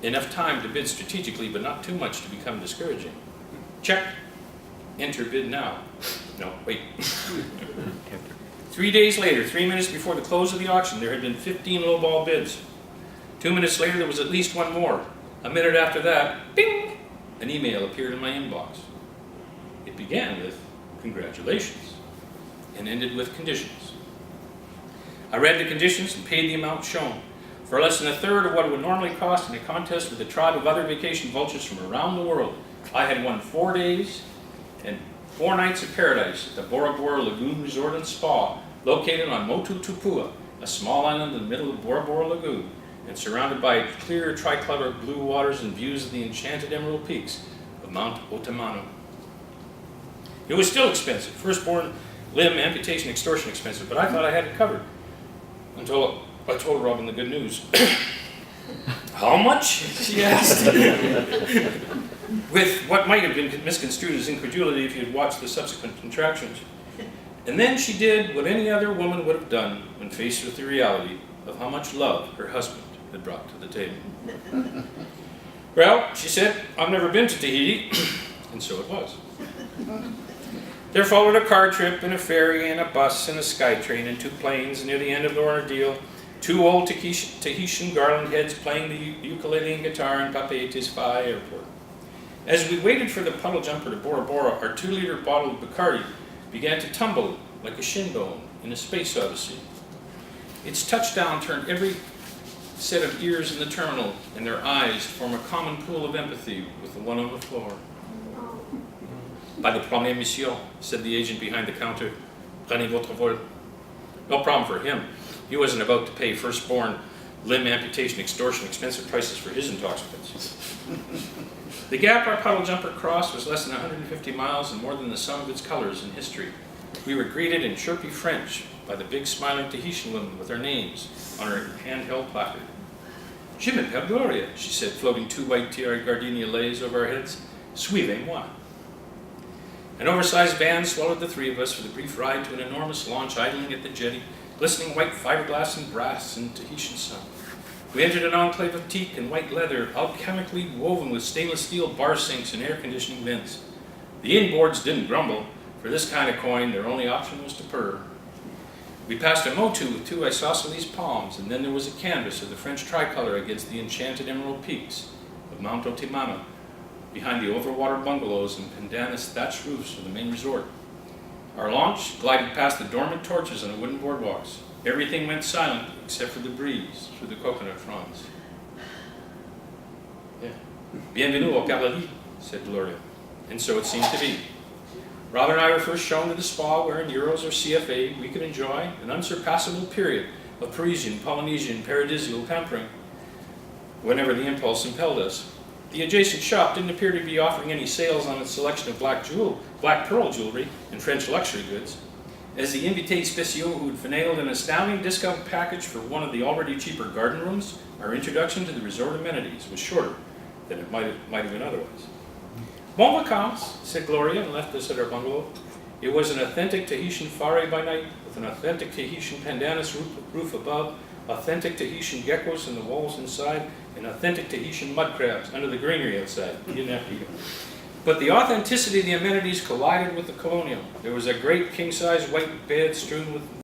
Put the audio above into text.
Enough time to bid strategically, but not too much to become discouraging. Check. Enter bid now. No, wait. 3 days later, 3 minutes before the close of the auction, there had been 15 lowball bids. 2 minutes later, there was at least one more. A minute after that, bing! An email appeared in my inbox. It began with, "Congratulations," and ended with conditions. I read the conditions and paid the amount shown. For less than a third of what it would normally cost in a contest with a tribe of other vacation vultures from around the world, I had won 4 days and 4 nights of paradise at the Bora Bora Lagoon Resort and Spa, located on Motu Tupua, a small island in the middle of Bora Bora Lagoon, and surrounded by clear tricolor blue waters and views of the enchanted emerald peaks of Mount Otamano. It was still expensive, firstborn limb amputation extortion expensive, but I thought I had it covered. Until I told Robin the good news. "How much?" she asked. With what might have been misconstrued as incredulity if you had watched the subsequent contractions. And then she did what any other woman would have done when faced with the reality of how much love her husband had brought to the table. "Well," she said, "I've never been to Tahiti," and so it was. There followed a car trip and a ferry and a bus and a sky train and 2 planes. Near the end of the ordeal, 2 old Tahitian garland heads playing the ukulele and guitar in Papeete Spa Airport. As we waited for the puddle jumper to Bora Bora, our 2-liter bottle of Bacardi began to tumble like a shin bone in a space odyssey. Its touchdown turned every set of ears in the terminal and their eyes to form a common pool of empathy with the one on the floor. "Pas de problème, monsieur," said the agent behind the counter. "Prenez votre vol." No problem for him. He wasn't about to pay firstborn limb amputation extortion expensive prices for his intoxicants. The gap our puddle jumper crossed was less than 150 miles and more than the sum of its colors in history. We were greeted in chirpy French by the big smiling Tahitian woman with our names on her handheld placard. "Je m'appelle Gloria," she said, floating 2 white tiara gardenia leis over our heads. "Suivez-moi." An oversized van swallowed the 3 of us for the brief ride to an enormous launch idling at the jetty, glistening white fiberglass and brass in Tahitian sun. We entered an enclave of teak and white leather, alchemically woven with stainless steel bar sinks and air conditioning vents. The inboards didn't grumble. For this kind of coin, their only option was to purr. We passed a motu with 2 isosceles palms, and then there was a canvas of the French tricolor against the enchanted emerald peaks of Mount Otamano, behind the overwater bungalows and pandanus thatched roofs of the main resort. Our launch glided past the dormant torches on the wooden boardwalks. Everything went silent except for the breeze through the coconut fronds. Yeah. "Bienvenue au Paradis," said Gloria. And so it seemed to be. Robin and I were first shown to the spa where in euros or CFA we could enjoy an unsurpassable period of Parisian, Polynesian, paradisial pampering whenever the impulse impelled us. The adjacent shop didn't appear to be offering any sales on its selection of black pearl jewelry and French luxury goods. As the invité spéciaux who had finagled an astounding discount package for one of the already cheaper garden rooms, our introduction to the resort amenities was shorter than it might have been otherwise. "Bon vacances," said Gloria, and left us at our bungalow. It was an authentic Tahitian whare by night, with an authentic Tahitian pandanus roof above, authentic Tahitian geckos in the walls inside, and authentic Tahitian mud crabs under the greenery outside. You didn't have to eat them. But the authenticity of the amenities collided with the colonial. There was a great king-size white bed strewn with